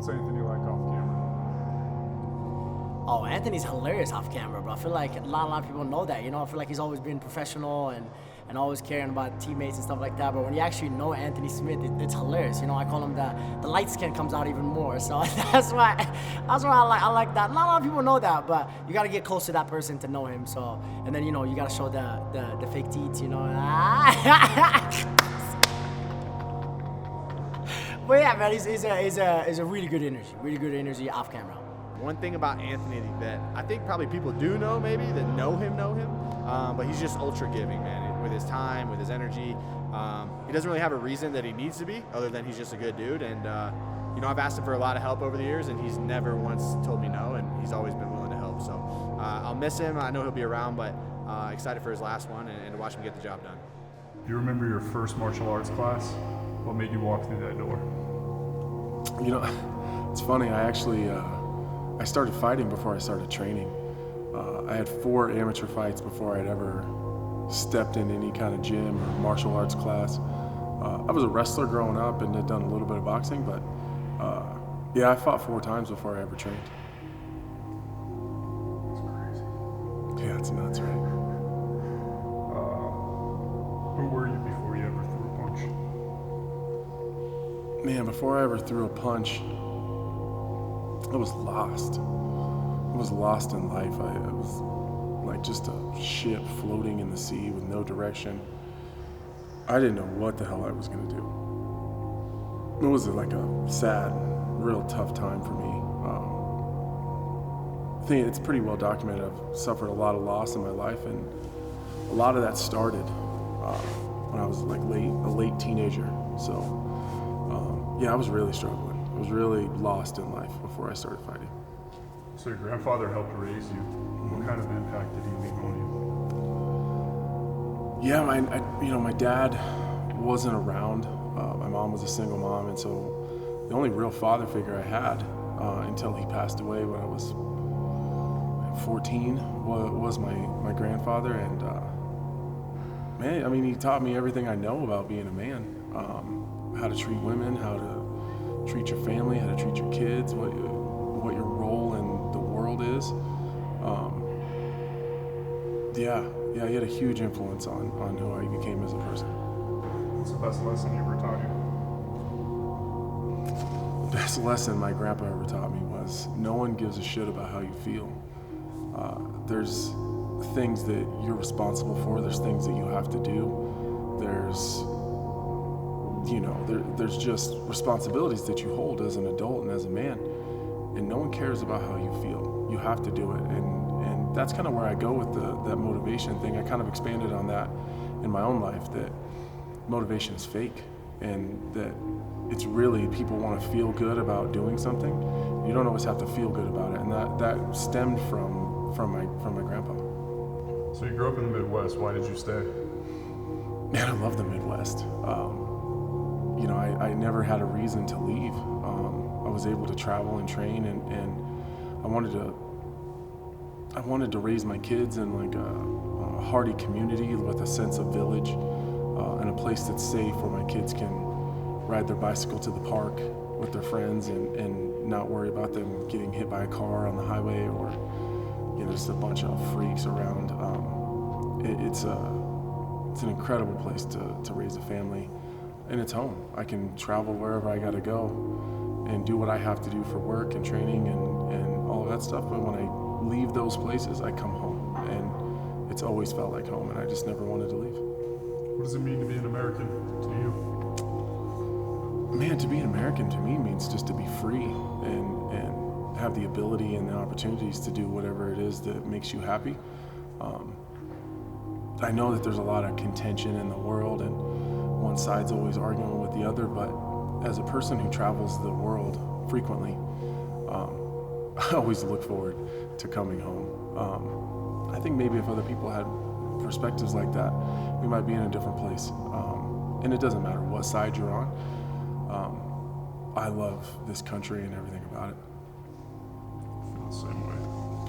What's Anthony like off camera? Oh, Anthony's hilarious off camera, bro. I feel like a lot of people know that, you know? I feel like he's always been professional and always caring about teammates and stuff like that. But when you actually know Anthony Smith, it's hilarious. You know, I call him the light skin comes out even more. So that's why I like that. Not a lot of people know that, but you got to get close to that person to know him. So, and then, you know, you got to show the fake teeth, you know? But yeah, man, he's a really good energy off camera. One thing about Anthony that I think probably people do know, maybe that know him, but he's just ultra giving, man, with his time, with his energy. He doesn't really have a reason that he needs to be, other than he's just a good dude. And you know, I've asked him for a lot of help over the years, and he's never once told me no, and he's always been willing to help. So I'll miss him. I know he'll be around, but excited for his last one and to watch him get the job done. Do you remember your first martial arts class? What made you walk through that door? You know, it's funny. I started fighting before I started training. I had 4 amateur fights before I'd ever stepped in any kind of gym or martial arts class. I was a wrestler growing up and had done a little bit of boxing, but yeah, I fought 4 times before I ever trained. That's crazy. Yeah, it's nuts, right? Who were you before you ever threw a punch? Man, before I ever threw a punch, I was lost. I was lost in life. I was like just a ship floating in the sea with no direction. I didn't know what the hell I was gonna do. It was like a sad, real tough time for me. I think it's pretty well documented. I've suffered a lot of loss in my life, and a lot of that started when I was like a late teenager. So yeah, I was really struggling. I was really lost in life before I started fighting. So your grandfather helped raise you. What kind of impact did he leave on you? Yeah, my dad wasn't around. My mom was a single mom, and so the only real father figure I had until he passed away when I was 14 was my grandfather. And man, I mean, he taught me everything I know about being a man. How to treat women, how to treat your family, how to treat your kids, what your role in the world is. Yeah, he had a huge influence on who I became as a person. What's the best lesson he ever taught you? The best lesson my grandpa ever taught me was no one gives a shit about how you feel. There's things that you're responsible for. There's things that you have to do. There's just responsibilities that you hold as an adult and as a man, and no one cares about how you feel. You have to do it, and that's kind of where I go with that motivation thing. I kind of expanded on that in my own life, that motivation is fake, and that it's really people want to feel good about doing something. You don't always have to feel good about it, and that stemmed from my grandpa. So you grew up in the Midwest. Why did you stay? Man, I love the Midwest. I never had a reason to leave. I was able to travel and train, and I wanted to raise my kids in like a hearty community with a sense of village, and a place that's safe where my kids can ride their bicycle to the park with their friends and not worry about them getting hit by a car on the highway or just a bunch of freaks around. It's an incredible place to raise a family, and it's home. I can travel wherever I gotta go and do what I have to do for work and training and all of that stuff, but when I leave those places, I come home, and it's always felt like home, and I just never wanted to leave. What does it mean to be an American to you? Man, to be an American to me means just to be free and have the ability and the opportunities to do whatever it is that makes you happy. I know that there's a lot of contention in the world, and one side's always arguing with the other, but as a person who travels the world frequently, I always look forward to coming home. I think maybe if other people had perspectives like that, we might be in a different place. And it doesn't matter what side you're on. I love this country and everything about it. I feel the same way.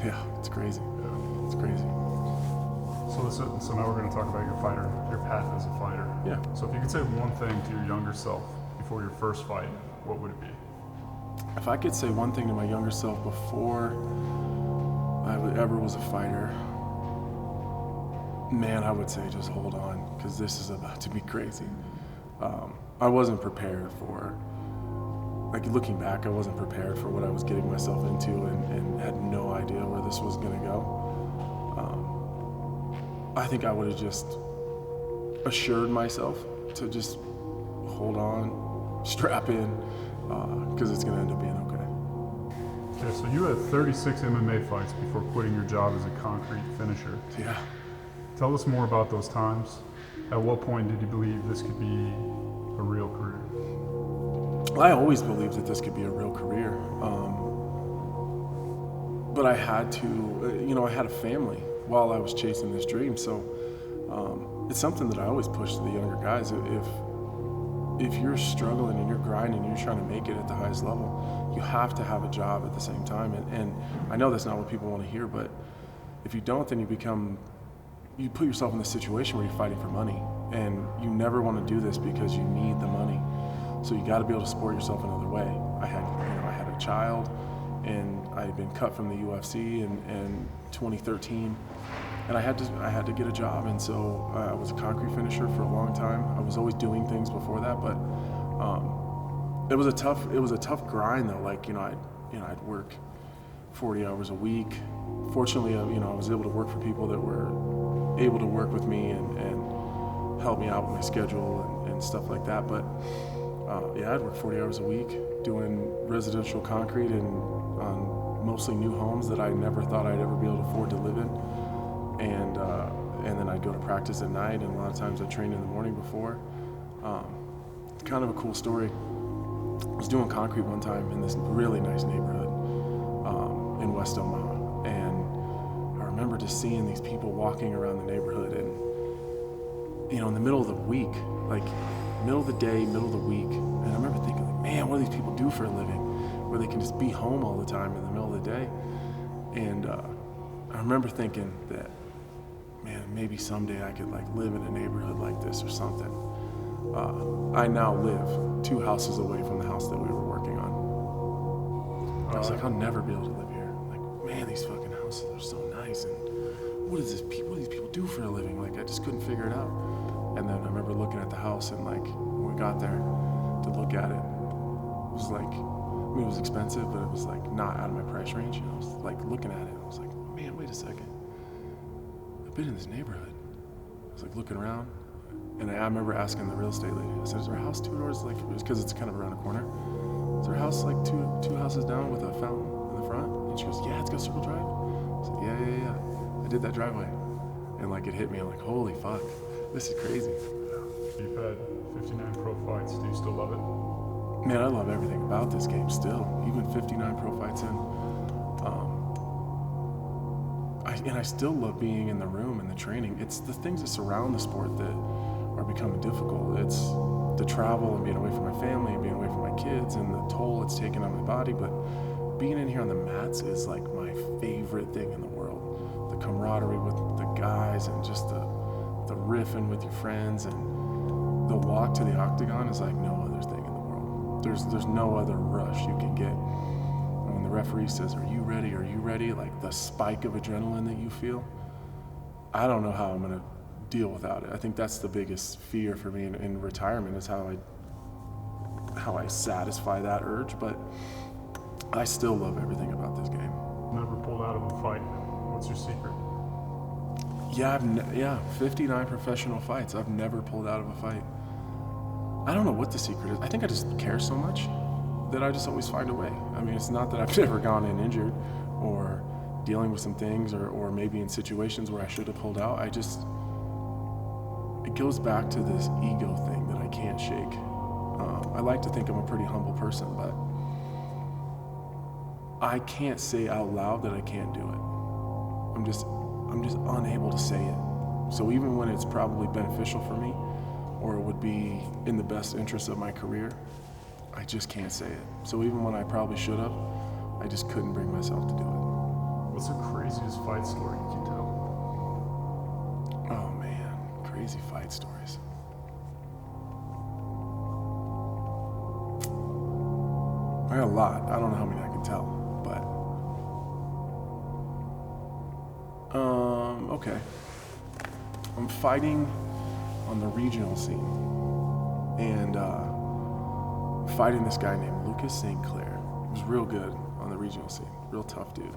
Yeah, it's crazy. Yeah. It's crazy. So now we're going to talk about your path as a fighter. Yeah. So if you could say one thing to your younger self before your first fight, what would it be? If I could say one thing to my younger self before I ever was a fighter, man, I would say just hold on, because this is about to be crazy. I wasn't prepared for, like looking back, I wasn't prepared for what I was getting myself into and had no idea where this was gonna go. I think I would have just assured myself to just hold on, strap in, because it's gonna end up being okay. Okay, so you had 36 MMA fights before quitting your job as a concrete finisher. Yeah. Tell us more about those times. At what point did you believe this could be a real career? I always believed that this could be a real career. But I had to, I had a family while I was chasing this dream. So it's something that I always push to the younger guys. If you're struggling and you're grinding and you're trying to make it at the highest level, you have to have a job at the same time. And I know that's not what people want to hear, but if you don't, then you put yourself in this situation where you're fighting for money, and you never want to do this because you need the money. So you got to be able to support yourself another way. I had a child, and I had been cut from the UFC in 2013, and I had to get a job. And so I was a concrete finisher for a long time. I was always doing things before that, but it was a tough grind though. Like I'd work 40 hours a week. Fortunately, I was able to work for people that were able to work with me and help me out with my schedule and stuff like that. But I'd work 40 hours a week doing residential concrete and on mostly new homes that I never thought I'd ever be able to afford to live in. And then I'd go to practice at night, and a lot of times I trained in the morning before. Kind of a cool story. I was doing concrete one time in this really nice neighborhood in West Omaha, and I remember just seeing these people walking around the neighborhood, and in the middle of the week, like middle of the day, middle of the week, and I remember thinking, like, man, what do these people do for a living, where they can just be home all the time in the middle of the day? And I remember thinking that, man, maybe someday I could like live in a neighborhood like this or something. I now live 2 houses away from the house that we were working on. I was like, I'll never be able to live here. Like, man, these fucking houses are so nice, and what do these people do for a living? Like, I just couldn't figure it out. And then I remember looking at the house, and like when we got there to look at it, it was like, it was expensive, but it was like not out of my price range. I was like looking at it, I was like, man, wait a second. I've been in this neighborhood. I was like looking around, and I remember asking the real estate lady, I said, is there a house 2 doors, like, because it's kind of around a corner, is there a house like two houses down with a fountain in the front? And she goes, yeah, it's got Circle Drive. I said, yeah. I did that driveway. And like it hit me, I'm like, holy fuck, this is crazy. You've had 59 pro fights. Do you still love it? Man, I love everything about this game still. Even 59 pro fights in. I still love being in the room and the training. It's the things that surround the sport that are becoming difficult. It's the travel and being away from my family and being away from my kids and the toll it's taken on my body. But being in here on the mats is like my favorite thing in the world. The camaraderie with the guys and just the riffing with your friends, and the walk to the octagon is like no other thing in the world. There's no other rush you can get. And when the referee says, are you ready? Are you ready? Like the spike of adrenaline that you feel, I don't know how I'm gonna deal without it. I think that's the biggest fear for me in retirement, is how I satisfy that urge. But I still love everything about this game. Never pulled out of a fight. What's your secret? Yeah, 59 professional fights. I've never pulled out of a fight. I don't know what the secret is. I think I just care so much that I just always find a way. I mean, it's not that I've never gone in injured or dealing with some things or maybe in situations where I should have pulled out. It goes back to this ego thing that I can't shake. I like to think I'm a pretty humble person, but I can't say out loud that I can't do it. I'm just unable to say it. So even when it's probably beneficial for me, or it would be in the best interest of my career, I just can't say it. So even when I probably should have, I just couldn't bring myself to do it. What's the craziest fight story you can tell? Oh man, crazy fight stories. I got a lot. I don't know how many I can tell, but okay. I'm fighting on the regional scene, and fighting this guy named Lucas St. Clair. He was real good on the regional scene. Real tough dude.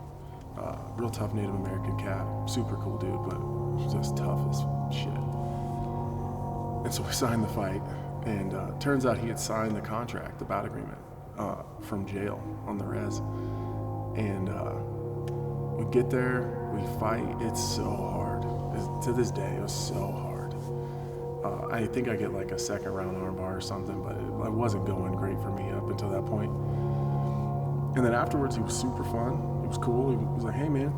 Real tough Native American cat. Super cool dude, but just tough as shit. And so we signed the fight, and turns out he had signed the contract, the bout agreement, from jail on the res. And we get there, we fight. It's so hard. To this day, it was so hard. I think I get like a second round armbar or something, but it wasn't going great for me up until that point. And then afterwards, he was super fun. He was cool. He was like, "Hey man,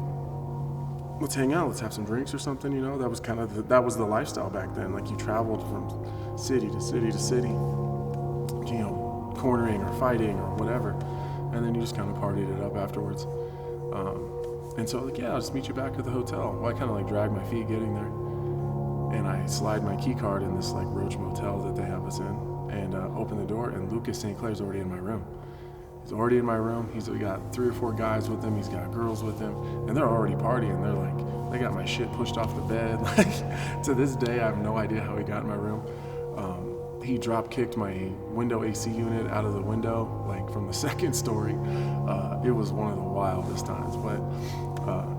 let's hang out. Let's have some drinks or something." You know, that was kind of that was the lifestyle back then. Like you traveled from city to city to city, you know, cornering or fighting or whatever, and then you just kind of partied it up afterwards. And so like, yeah, I'll just meet you back at the hotel. Well, I kind of like dragged my feet getting there, and I slide my key card in this like Roach Motel that they have us in, and open the door, and Lucas St. Clair's already in my room. He's already in my room. He's got 3 or 4 guys with him. He's got girls with him, and they're already partying. They're like, they got my shit pushed off the bed. Like, to this day, I have no idea how he got in my room. He drop kicked my window AC unit out of the window, like from the 2nd story. It was one of the wildest times, but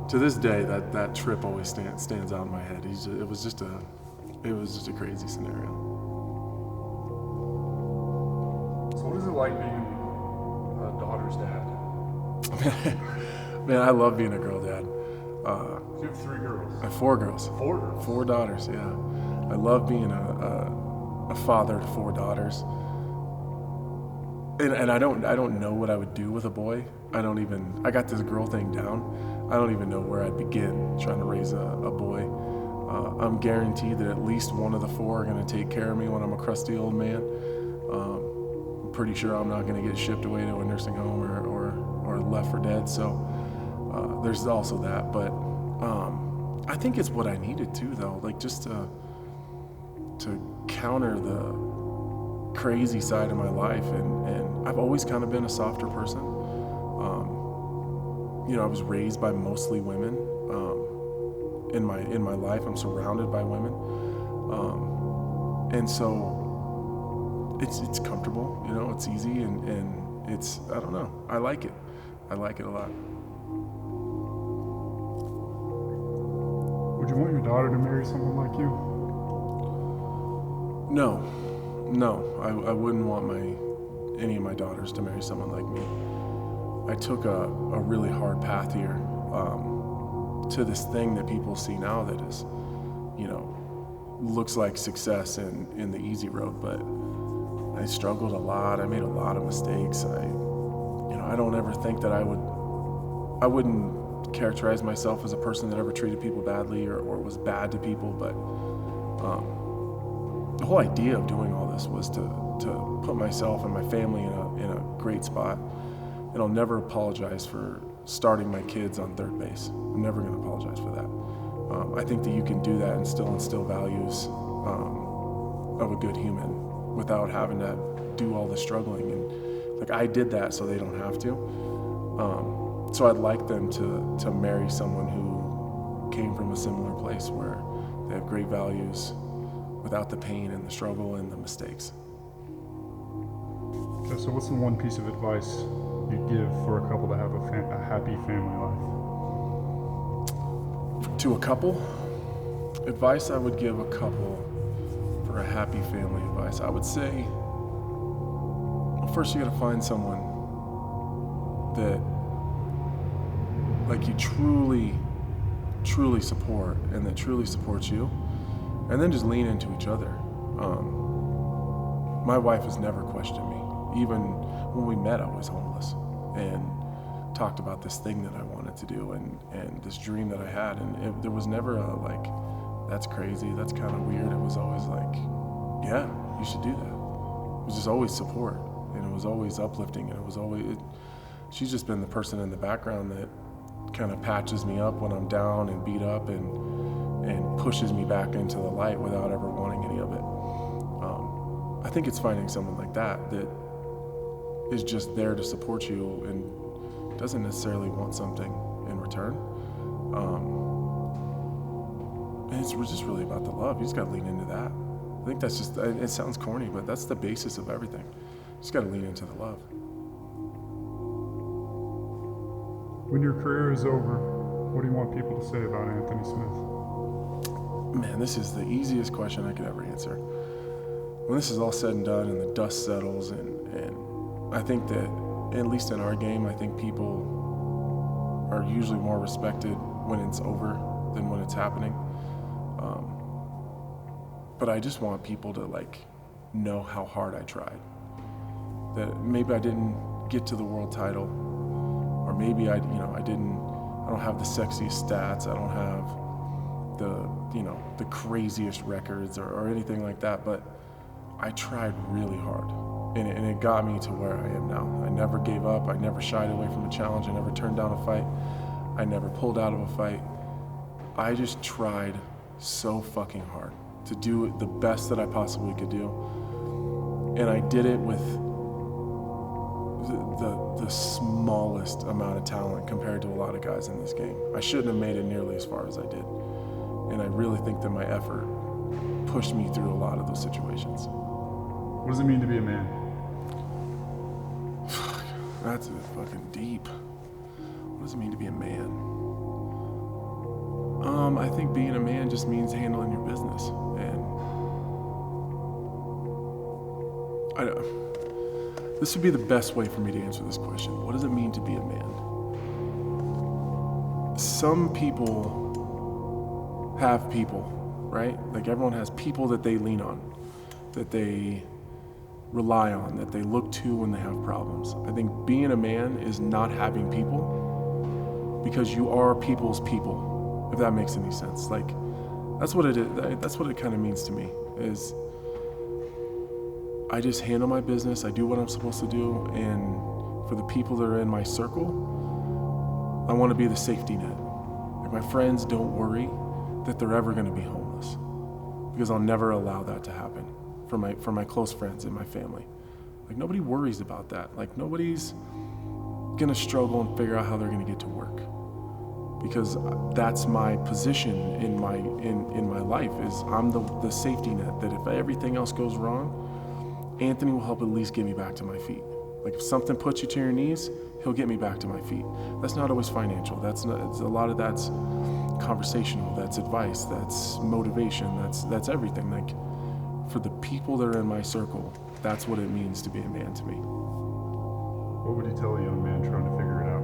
to this day, that trip always stands out in my head. It was just a crazy scenario. So what is it like being a daughter's dad? Man, I love being a girl dad. You have 3 girls. I have 4 girls. 4 girls? 4 daughters, yeah. I love being a father to 4 daughters. And I don't know what I would do with a boy. I got this girl thing down. I don't even know where I'd begin trying to raise a boy. I'm guaranteed that at least one of the 4 are gonna take care of me when I'm a crusty old man. I'm pretty sure I'm not gonna get shipped away to a nursing home or left for dead. So there's also that, but I think it's what I needed too, though, like just to counter the crazy side of my life, and I've always kind of been a softer person. You know, I was raised by mostly women. In my life, I'm surrounded by women, and so it's comfortable. You know, it's easy, and it's, I don't know, I like it. I like it a lot. Would you want your daughter to marry someone like you? No, I wouldn't want any of my daughters to marry someone like me. I took a really hard path here to this thing that people see now that is, you know, looks like success in the easy road, but I struggled a lot. I made a lot of mistakes. I don't ever think that I wouldn't characterize myself as a person that ever treated people badly or was bad to people, but the whole idea of doing all this was to put myself and my family in a great spot. And I'll never apologize for starting my kids on third base. I'm never going to apologize for that. I think that you can do that and still instill values of a good human without having to do all the struggling. And like, I did that so they don't have to. So I'd like them to marry someone who came from a similar place where they have great values without the pain and the struggle and the mistakes. Okay, so what's the one piece of advice you'd give for a couple to have a happy family life? To a couple, advice I would give a couple for a happy family advice, I would say, well, first you gotta find someone that like you truly support and that truly supports you, and then just lean into each other. My wife has never questioned me. Even when we met, I was homeless and talked about this thing that I wanted to do and this dream that I had, and there was never a like, that's crazy, that's kind of weird. It was always like, yeah, you should do that. It was just always support, and it was always uplifting, and it was always, she's just been the person in the background that kind of patches me up when I'm down and beat up and pushes me back into the light without ever wanting any of it. I think it's finding someone like that is just there to support you and doesn't necessarily want something in return. And it's just really about the love. You just gotta lean into that. I think that's just, it sounds corny, but that's the basis of everything. You just gotta lean into the love. When your career is over, what do you want people to say about Anthony Smith? Man, this is the easiest question I could ever answer. When this is all said and done and the dust settles, and I think that, at least in our game, I think people are usually more respected when it's over than when it's happening. But I just want people to know how hard I tried. That maybe I didn't get to the world title, or maybe I don't have the sexiest stats, I don't have the craziest records or anything like that, but I tried really hard, and it got me to where I am now. I never gave up, I never shied away from a challenge, I never turned down a fight, I never pulled out of a fight. I just tried so fucking hard to do the best that I possibly could do, and I did it with the smallest amount of talent compared to a lot of guys in this game. I shouldn't have made it nearly as far as I did, and I really think that my effort pushed me through a lot of those situations. What does it mean to be a man? That's fucking deep. What does it mean to be a man? I think being a man just means handling your business, and this would be the best way for me to answer this question. What does it mean to be a man? Some people have people, right? Everyone has people that they lean on, that they rely on, that they look to when they have problems. I think being a man is not having people, because you are people's people, if that makes any sense. That's what it is. That's what it kind of means to me, is I just handle my business, I do what I'm supposed to do, and for the people that are in my circle, I want to be the safety net. My friends don't worry that they're ever going to be homeless, because I'll never allow that to happen for my close friends and my family. Nobody worries about that. Nobody's going to struggle and figure out how they're going to get to work, because that's my position in my life, is I'm the safety net, that if everything else goes wrong, Anthony will help at least get me back to my feet. If something puts you to your knees, he'll get me back to my feet. That's not always financial. A lot of that's conversational. That's advice. That's motivation. That's everything. For the people that are in my circle, that's what it means to be a man to me. What would you tell a young man trying to figure it out?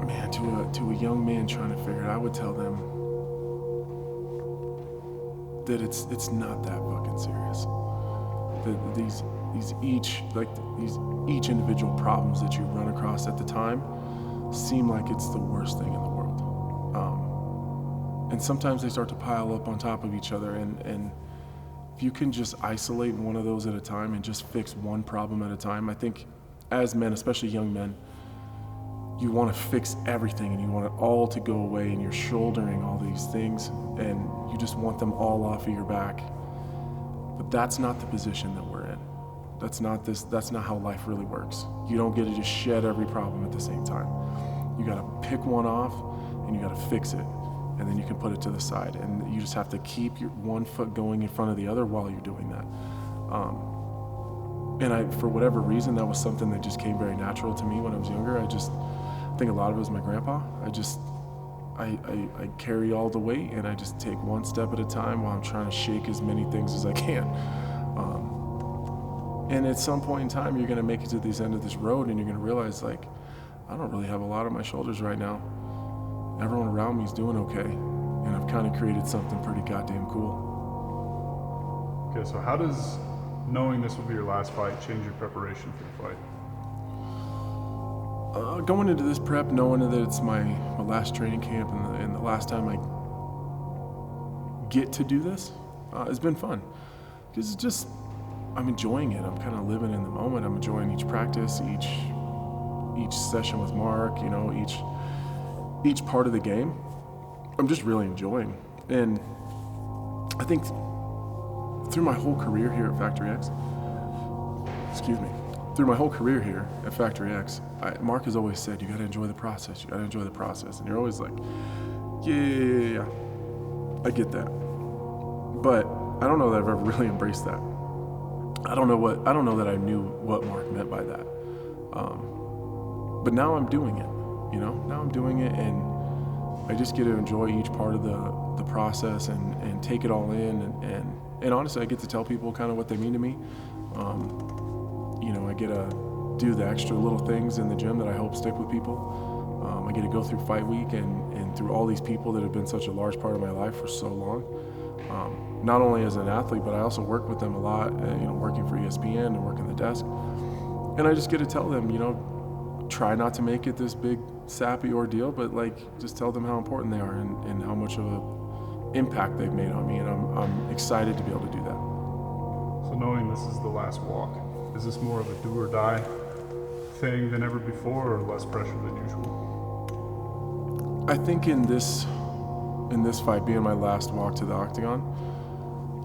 Man, to a young man trying to figure it out, I would tell them that it's not that fucking serious. That these each individual problems that you run across at the time seem like it's the worst thing in the world. And sometimes they start to pile up on top of each other, and if you can just isolate one of those at a time and just fix one problem at a time, I think as men, especially young men, you want to fix everything and you want it all to go away, and you're shouldering all these things and you just want them all off of your back. But that's not the position that we're in. That's not how life really works. You don't get to just shed every problem at the same time. You got to pick one off and you got to fix it, and then you can put it to the side, and you just have to keep your one foot going in front of the other while you're doing that. And for whatever reason, that was something that just came very natural to me when I was younger. I think a lot of it was my grandpa. I carry all the weight, and I just take one step at a time while I'm trying to shake as many things as I can. And at some point in time, you're going to make it to this end of this road, and you're going to realize, I don't really have a lot on my shoulders right now. Everyone around me is doing okay, and I've kind of created something pretty goddamn cool. Okay, so how does knowing this will be your last fight change your preparation for the fight? Going into this prep, knowing that it's my last training camp and the last time I get to do this, it's been fun. Because it's just, I'm enjoying it. I'm kind of living in the moment. I'm enjoying each practice, each session with Mark, each part of the game. I'm just really enjoying. And I think through my whole career here at Factory X, through my whole career here at Factory X, Mark has always said, you got to enjoy the process. You got to enjoy the process. And you're always like, yeah, I get that. But I don't know that I've ever really embraced that. I don't know that I knew what Mark meant by that. But now I'm doing it, now I'm doing it, and I just get to enjoy each part of the process and take it all in. And honestly, I get to tell people kind of what they mean to me. I get to do the extra little things in the gym that I hope stick with people. I get to go through fight week and through all these people that have been such a large part of my life for so long. Not only as an athlete, but I also work with them a lot, working for ESPN and working the desk. And I just get to tell them, try not to make it this big sappy ordeal, but just tell them how important they are and how much of an impact they've made on me. And I'm excited to be able to do that. So knowing this is the last walk, is this more of a do or die thing than ever before, or less pressure than usual? I think in this fight being my last walk to the octagon,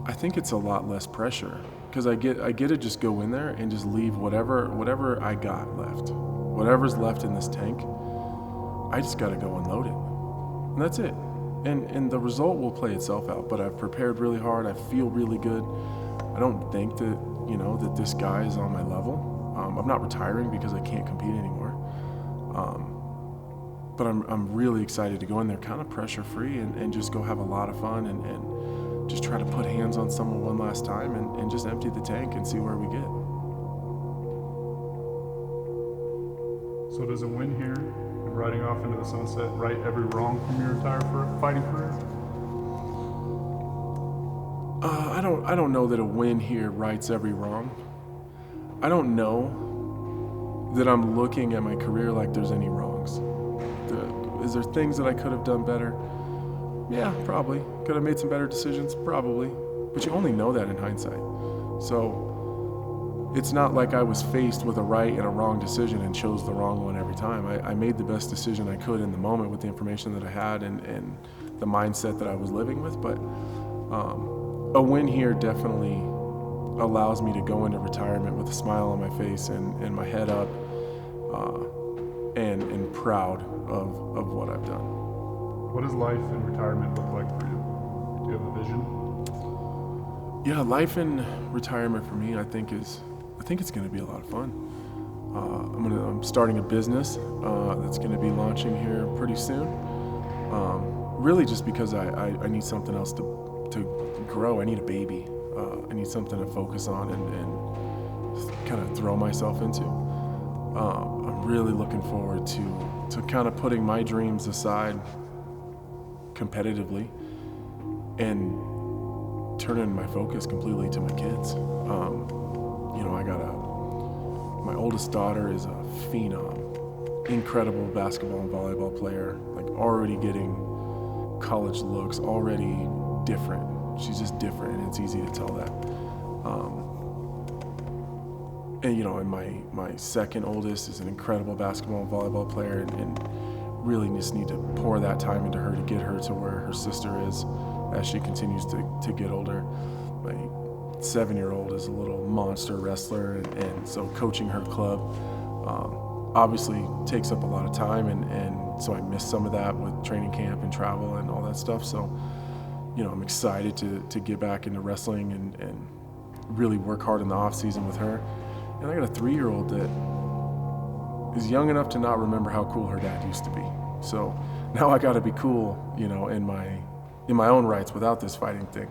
I think it's a lot less pressure because I get to just go in there and just leave whatever I got left, whatever's left in this tank. I just got to go unload it, and that's it. And the result will play itself out. But I've prepared really hard. I feel really good. I don't think that that this guy is on my level. I'm not retiring because I can't compete anymore. But I'm really excited to go in there kind of pressure free and just go have a lot of fun and just try to put hands on someone one last time and just empty the tank and see where we get. So does a win here and riding off into the sunset right every wrong from your entire fighting career? I don't know that a win here rights every wrong. I don't know that I'm looking at my career like there's any wrongs. Is there things that I could have done better? Yeah, probably. Could have made some better decisions? Probably. But you only know that in hindsight. So it's not like I was faced with a right and a wrong decision and chose the wrong one every time. I made the best decision I could in the moment with the information that I had and the mindset that I was living with. But a win here definitely allows me to go into retirement with a smile on my face and my head up and proud of what I've done. What does life in retirement look like for you? Do you have a vision? Yeah, life in retirement for me, I think it's going to be a lot of fun. I'm starting a business that's going to be launching here pretty soon. Really, just because I need something else to grow. I need a baby. I need something to focus on and kind of throw myself into. I'm really looking forward to kind of putting my dreams aside competitively and turning my focus completely to my kids. My oldest daughter is a phenom, incredible basketball and volleyball player, already getting college looks, already different. She's just different, and it's easy to tell that. And my second oldest is an incredible basketball and volleyball player, and really just need to pour that time into her to get her to where her sister is as she continues to get older. My 7-year-old is a little monster wrestler, and so coaching her club obviously takes up a lot of time, and so I miss some of that with training camp and travel and all that stuff. So, I'm excited to get back into wrestling and really work hard in the off season with her. And I got a 3-year-old that is young enough to not remember how cool her dad used to be. So now I got to be cool, in my own rights without this fighting thing.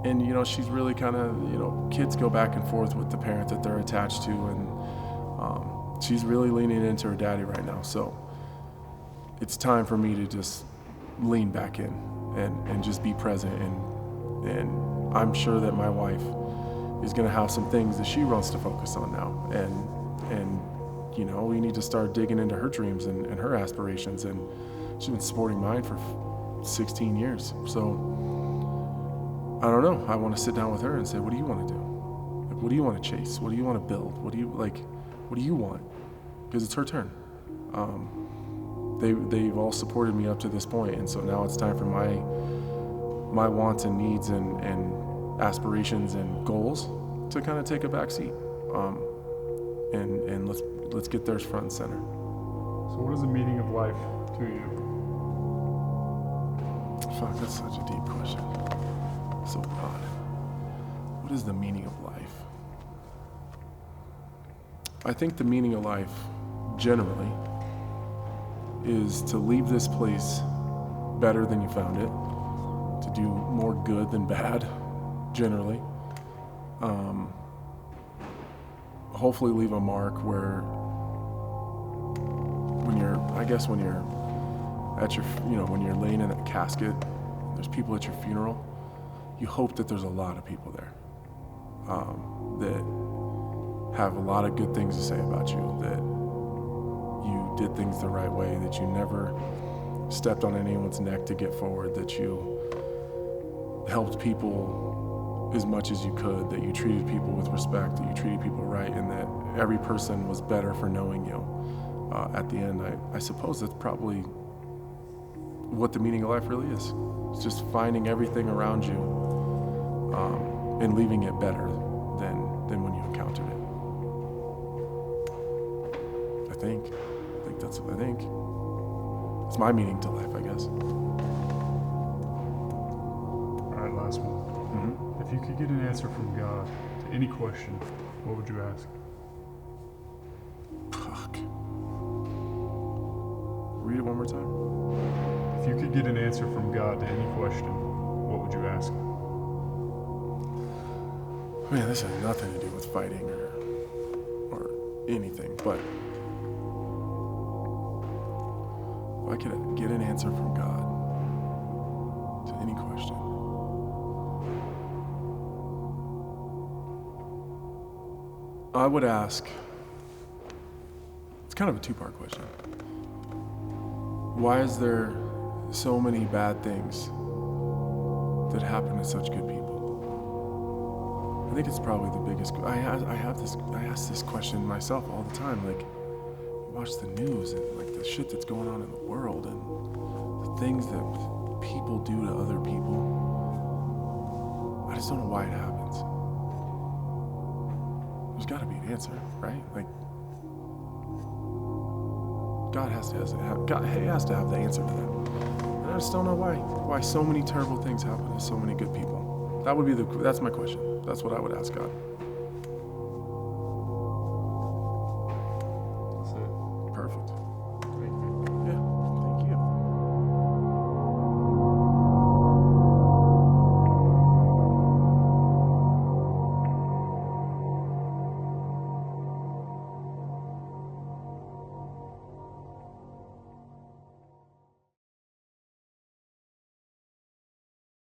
And she's really kind of, kids go back and forth with the parent that they're attached to, and she's really leaning into her daddy right now. So it's time for me to just lean back in and just be present. And I'm sure that my wife is going to have some things that she wants to focus on now. And we need to start digging into her dreams and her aspirations. And she's been supporting mine for 16 years. So I don't know. I want to sit down with her and say, what do you want to do? What do you want to chase? What do you want to build? What do you want? Because it's her turn. They've all supported me up to this point, and so now it's time for my wants and needs and aspirations and goals to kind of take a back seat, and let's get theirs front and center. So what is the meaning of life to you? Fuck, that's such a deep question. So broad. What is the meaning of life? I think the meaning of life, generally, is to leave this place better than you found it, to do more good than bad, generally. Hopefully leave a mark where when you're at your, when you're laying in that casket, there's people at your funeral, you hope that there's a lot of people there that have a lot of good things to say about you, that you did things the right way, that you never stepped on anyone's neck to get forward, that you helped people as much as you could, that you treated people with respect, that you treated people right, and that every person was better for knowing you. At the end, I suppose that's probably what the meaning of life really is. It's just finding everything around you and leaving it better than when you encountered it. I think that's it's my meaning to life, I guess. All right, last one. Mm-hmm. If you could get an answer from God to any question, what would you ask? Fuck. Read it one more time. If you could get an answer from God to any question, what would you ask? Man, this has nothing to do with fighting or anything, but if I could get an answer from God to any question, I would ask, it's kind of a two-part question. Why is there so many bad things that happen to such good people? I think it's probably the biggest. I ask this question myself all the time. Like, you watch the news and like the shit that's going on in the world and the things that people do to other people. I just don't know why it happens. There's got to be an answer, right? Like, God has to have the answer to that. And I just don't know why so many terrible things happen to so many good people. That's my question. That's what I would ask God.